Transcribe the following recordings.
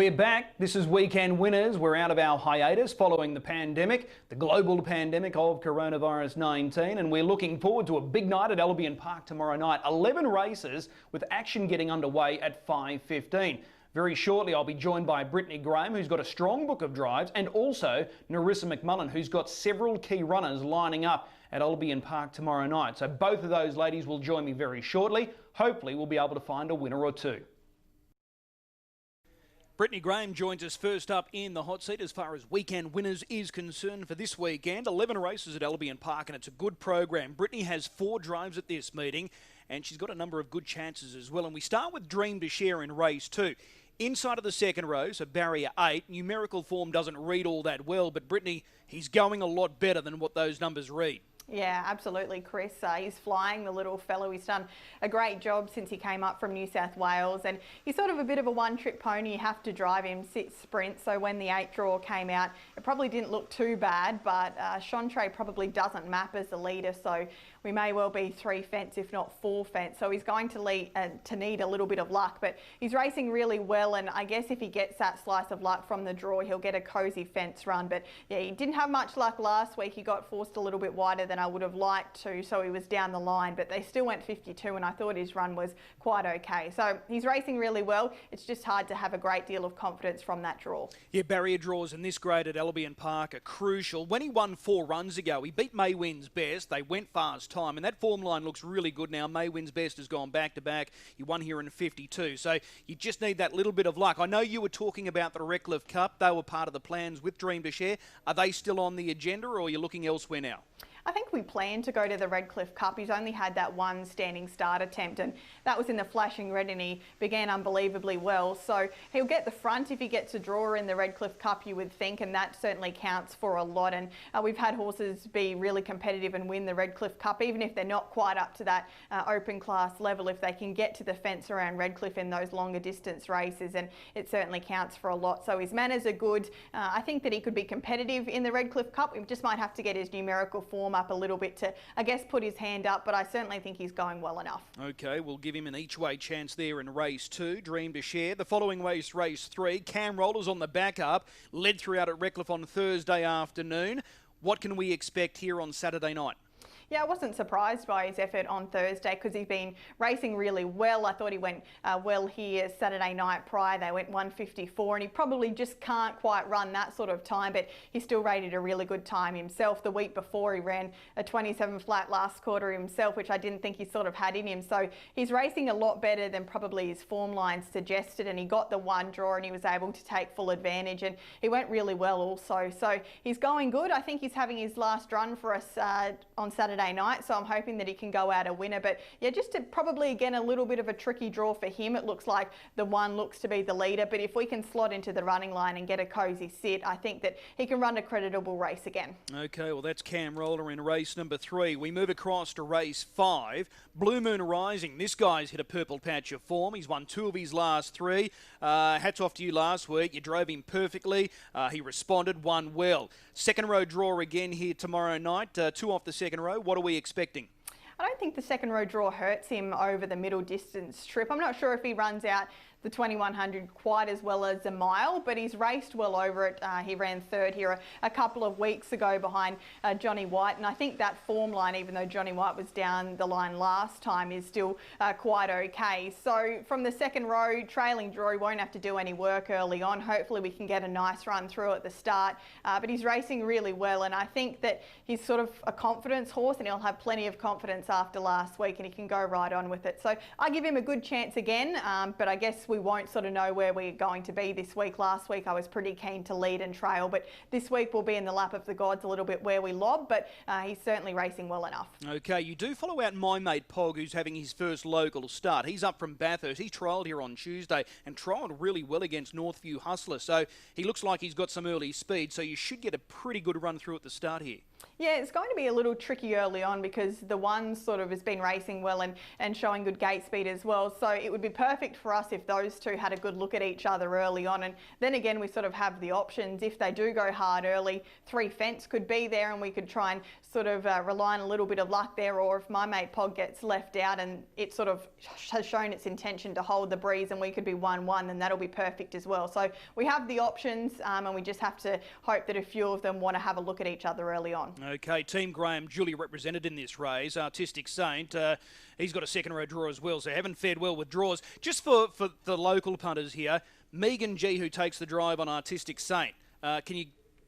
We're back. This is Weekend Winners. We're out of our hiatus following the pandemic, the global pandemic of coronavirus 19, and we're looking forward to a big night at Albion Park tomorrow night. 11 races with action getting underway at 5:15. Very shortly, I'll be joined by Brittany Graham, who's got a strong book of drives, and also Narissa McMullen, who's got several key runners lining up at Albion Park tomorrow night. So both of those ladies will join me very shortly. Hopefully, we'll be able to find a winner or two. Brittany Graham joins us first up in the hot seat as far as Weekend Winners is concerned for this weekend. 11 races at Albion Park, and it's a good program. Brittany has 4 drives at this meeting, and she's got a number of good chances as well. And we start with Dream to Share in race 2. Inside of the second row, so barrier 8, numerical form doesn't read all that well, but Brittany, he's going a lot better than what those numbers read. Yeah, absolutely, Chris. He's flying, the little fellow. He's done a great job since he came up from New South Wales, and he's sort of a bit of a one-trick pony. You have to drive him, sit sprint. So when the 8 draw came out, it probably didn't look too bad, but Chantre probably doesn't map as the leader, so we may well be 3 fence, if not 4 fence. So he's going to need a little bit of luck, but he's racing really well, and I guess if he gets that slice of luck from the draw, he'll get a cosy fence run. But yeah, he didn't have much luck last week. He got forced a little bit wider than I would have liked to, so he was down the line, but they still went 52, and I thought his run was quite okay. So he's racing really well. It's just hard to have a great deal of confidence from that draw. Yeah, barrier draws in this grade at Albion Park are crucial. When he won 4 runs ago, he beat May Wins Best. They went fast time, and that form line looks really good now. May Wins Best has gone back to back. He won here in 52, so you just need that little bit of luck. I know you were talking about the Redcliffe Cup. They were part of the plans with Dream to Share. Are they still on the agenda, or are you looking elsewhere now? I think we planned to go to the Redcliffe Cup. He's only had that 1 standing start attempt, and that was in the Flashing Red, and he began unbelievably well. So he'll get the front if he gets a draw in the Redcliffe Cup, you would think, and that certainly counts for a lot. And we've had horses be really competitive and win the Redcliffe Cup, even if they're not quite up to that open class level, if they can get to the fence around Redcliffe in those longer distance races, and it certainly counts for a lot. So his manners are good. I think that he could be competitive in the Redcliffe Cup. We just might have to get his numerical form up a little bit to, I guess, put his hand up, but I certainly think he's going well enough. Okay, we'll give him an each-way chance there in race 2, Dream to Share. The following race, race 3, Cam Rollers on the back-up, led throughout at Redcliffe on Thursday afternoon. What can we expect here on Saturday night? Yeah, I wasn't surprised by his effort on Thursday because he's been racing really well. I thought he went well here Saturday night prior. They went 1:54, and he probably just can't quite run that sort of time, but he still rated a really good time himself. The week before, he ran a 27 flat last quarter himself, which I didn't think he sort of had in him. So he's racing a lot better than probably his form lines suggested, and he got the 1 draw, and he was able to take full advantage, and he went really well also. So he's going good. I think he's having his last run for us on Saturday night, so I'm hoping that he can go out a winner. But yeah, just probably again a little bit of a tricky draw for him. It looks like the 1 looks to be the leader, but if we can slot into the running line and get a cosy sit, I think that he can run a creditable race again. Okay, well that's Cam Roller in race number 3. We move across to race 5, Blue Moon Rising. This guy's hit a purple patch of form. He's won 2 of his last 3. Hats off to you last week. You drove him perfectly. He responded, won well. Second row draw again here tomorrow night. 2 off the second row. What are we expecting? I don't think the second row draw hurts him over the middle distance trip. I'm not sure if he runs out the 2100 quite as well as a mile, but he's raced well over it. He ran 3rd here a couple of weeks ago behind Johnny White, and I think that form line, even though Johnny White was down the line last time, is still quite okay. So from the second row, trailing draw, he won't have to do any work early on. Hopefully we can get a nice run through at the start, but he's racing really well, and I think that he's sort of a confidence horse, and he'll have plenty of confidence after last week, and he can go right on with it. So I give him a good chance again, but I guess we won't sort of know where we're going to be this week. Last week I was pretty keen to lead and trail, but this week we'll be in the lap of the gods a little bit where we lob, but he's certainly racing well enough. Okay, you do follow out My Mate Pog, who's having his first local start. He's up from Bathurst. He trialled here on Tuesday and trialled really well against Northview Hustler, so he looks like he's got some early speed, so you should get a pretty good run through at the start here. Yeah, it's going to be a little tricky early on because the one sort of has been racing well and showing good gate speed as well. So it would be perfect for us if those two had a good look at each other early on. And then again, we sort of have the options. If they do go hard early, 3 Fence could be there and we could try and sort of rely on a little bit of luck there. Or if My Mate Pog gets left out and it sort of has shown its intention to hold the breeze and we could be 1-1, then that'll be perfect as well. So we have the options and we just have to hope that a few of them want to have a look at each other early on. Okay, Team Graham duly represented in this race. Artistic Saint, he's got a second row draw as well, so haven't fared well with draws. Just for the local punters here, Megan G, who takes the drive on Artistic Saint, can you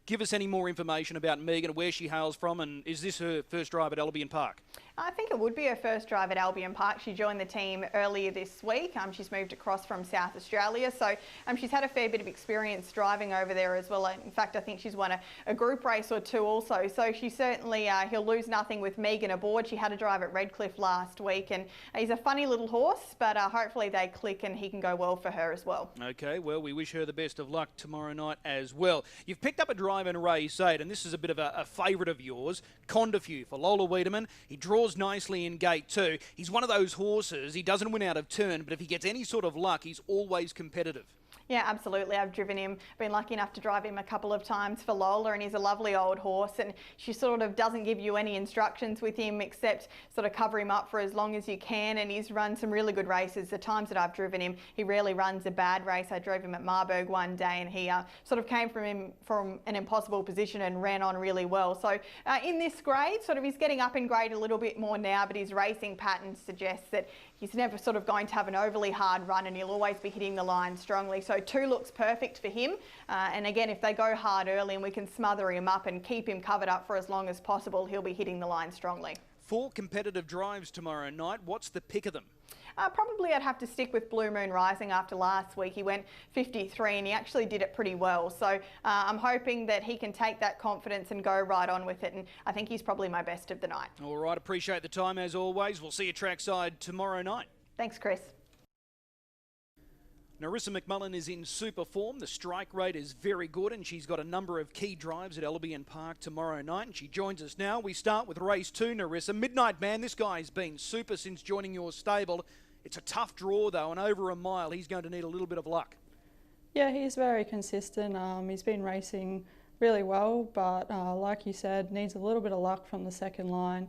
give us any more information about Megan, where she hails from, and is this her first drive at Albion Park? I think it would be her first drive at Albion Park. She joined the team earlier this week. She's moved across from South Australia, so she's had a fair bit of experience driving over there as well. In fact, I think she's won a group race or two also. So she certainly, he'll lose nothing with Megan aboard. She had a drive at Redcliffe last week, and he's a funny little horse, but hopefully they click and he can go well for her as well. Okay, well, we wish her the best of luck tomorrow night as well. You've picked up a drive in race 8, and this is a bit of a favourite of yours, Condafew for Lola Wiedemann. He draws nicely in gate 2. He's one of those horses, he doesn't win out of turn, but if he gets any sort of luck, he's always competitive. Yeah, absolutely. I've driven him, been lucky enough to drive him a couple of times for Lola, and he's a lovely old horse, and she sort of doesn't give you any instructions with him except sort of cover him up for as long as you can, and he's run some really good races. The times that I've driven him, he rarely runs a bad race. I drove him at Marburg one day and he sort of came from an impossible position and ran on really well. So in this grade, sort of he's getting up in grade a little bit more now, but his racing pattern suggests that he's never sort of going to have an overly hard run and he'll always be hitting the line strongly. So 2 looks perfect for him. And again, if they go hard early and we can smother him up and keep him covered up for as long as possible, he'll be hitting the line strongly. 4 competitive drives tomorrow night. What's the pick of them? Probably I'd have to stick with Blue Moon Rising after last week. He went 53 and he actually did it pretty well. So I'm hoping that he can take that confidence and go right on with it. And I think he's probably my best of the night. All right, appreciate the time as always. We'll see you trackside tomorrow night. Thanks, Chris. Narissa McMullen is in super form. The strike rate is very good and she's got a number of key drives at Albion Park tomorrow night. And she joins us now. We start with race 2, Narissa. Midnight Man, this guy's been super since joining your stable. It's a tough draw though, and over a mile he's going to need a little bit of luck. Yeah, he's very consistent. He's been racing really well, but like you said, needs a little bit of luck from the second line.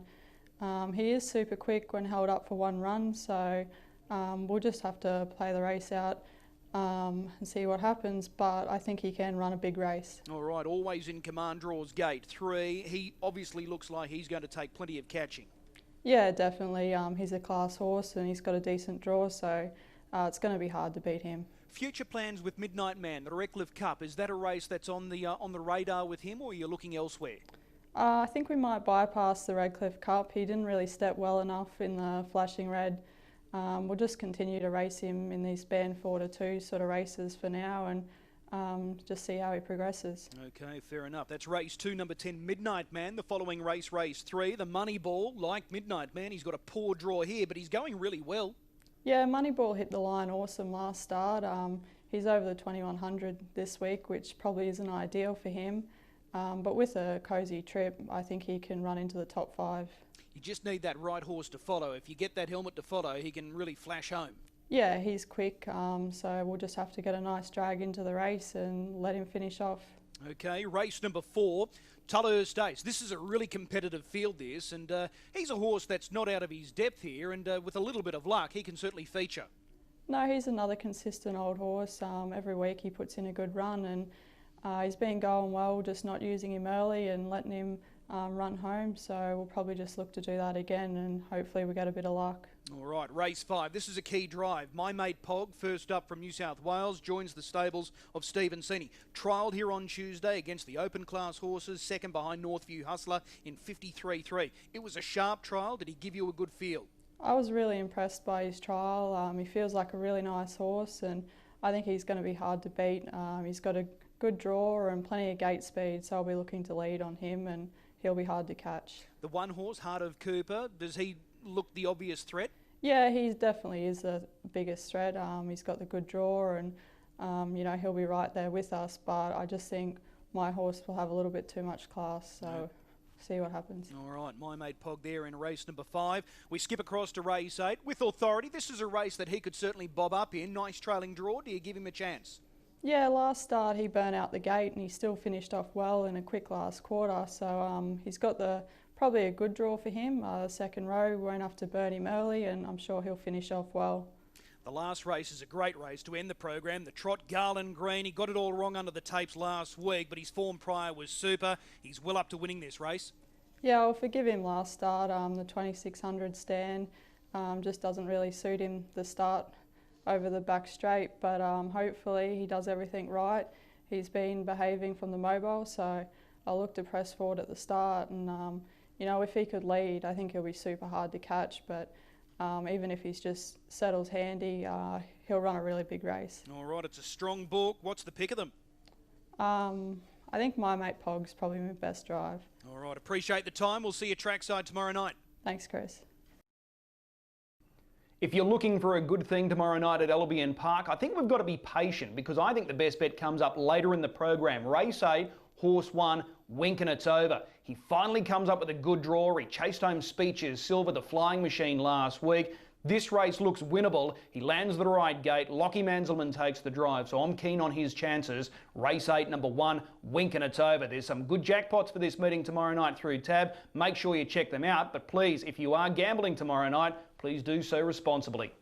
He is super quick when held up for one run, so we'll just have to play the race out and see what happens, but I think he can run a big race. All right, always in command, draws gate 3. He obviously looks like he's going to take plenty of catching. Yeah, definitely. He's a class horse and he's got a decent draw, so it's going to be hard to beat him. Future plans with Midnight Man, the Redcliffe Cup, is that a race that's on the radar with him, or are you looking elsewhere? I think we might bypass the Redcliffe Cup. He didn't really step well enough in the Flashing Red. We'll just continue to race him in these band 4 to 2 sort of races for now and just see how he progresses. Okay, fair enough. That's race 2, number 10, Midnight Man. The following race, race 3, the Moneyball. Like Midnight Man, he's got a poor draw here, but he's going really well. Yeah, Moneyball hit the line awesome last start. He's over the 2100 this week, which probably isn't ideal for him. But with a cosy trip, I think he can run into the top 5. You just need that right horse to follow. If you get that helmet to follow, he can really flash home. Yeah, he's quick, so we'll just have to get a nice drag into the race and let him finish off. Okay, race number 4, Tuller States. This is a really competitive field, this, and he's a horse that's not out of his depth here, and with a little bit of luck, he can certainly feature. No, he's another consistent old horse. Every week he puts in a good run, and he's been going well, just not using him early and letting him run home. So we'll probably just look to do that again, and hopefully we get a bit of luck. All right, race 5. This is a key drive. My Mate Pog, first up from New South Wales, joins the stables of Stephen Sini. Trialled here on Tuesday against the open class horses, second behind Northview Hustler in 53.3. It was a sharp trial. Did he give you a good feel? I was really impressed by his trial. He feels like a really nice horse, and I think he's going to be hard to beat. He's got a good draw and plenty of gate speed, so I'll be looking to lead on him, and he'll be hard to catch. The one horse, Heart of Cooper, does he look the obvious threat? Yeah, he definitely is the biggest threat. He's got the good draw, and you know, he'll be right there with us, but I just think my horse will have a little bit too much class, so see what happens. All right, My Mate Pog there in race number 5. We skip across to race 8 with Authority. This is a race that he could certainly bob up in. Nice trailing draw. Do you give him a chance? Yeah, last start he burnt out the gate and he still finished off well in a quick last quarter. So he's got probably a good draw for him. Second row, won't have to burn him early, and I'm sure he'll finish off well. The last race is a great race to end the program. The trot, Garland Green. He got it all wrong under the tapes last week, but his form prior was super. He's well up to winning this race. Yeah, I'll forgive him last start. The 2600 stand just doesn't really suit him, the start over the back straight, but hopefully he does everything right. He's been behaving from the mobile, so I'll look to press forward at the start, and you know, if he could lead, I think he'll be super hard to catch, but even if he's just settles handy, he'll run a really big race. All right, it's a strong book. What's the pick of them? I think My Mate Pog's probably my best drive. All right, appreciate the time. We'll see you trackside tomorrow night. Thanks, Chris. If you're looking for a good thing tomorrow night at Albion Park, I think we've got to be patient, because I think the best bet comes up later in the program. Race 8, Horse 1, Wink and It's Over. He finally comes up with a good draw. He chased home Speeches Silver, the Flying Machine, last week. This race looks winnable. He lands the right gate. Lockie Manzelman takes the drive, so I'm keen on his chances. Race 8, number 1, Wink and It's Over. There's some good jackpots for this meeting tomorrow night through Tab. Make sure you check them out, but please, if you are gambling tomorrow night, please do so responsibly.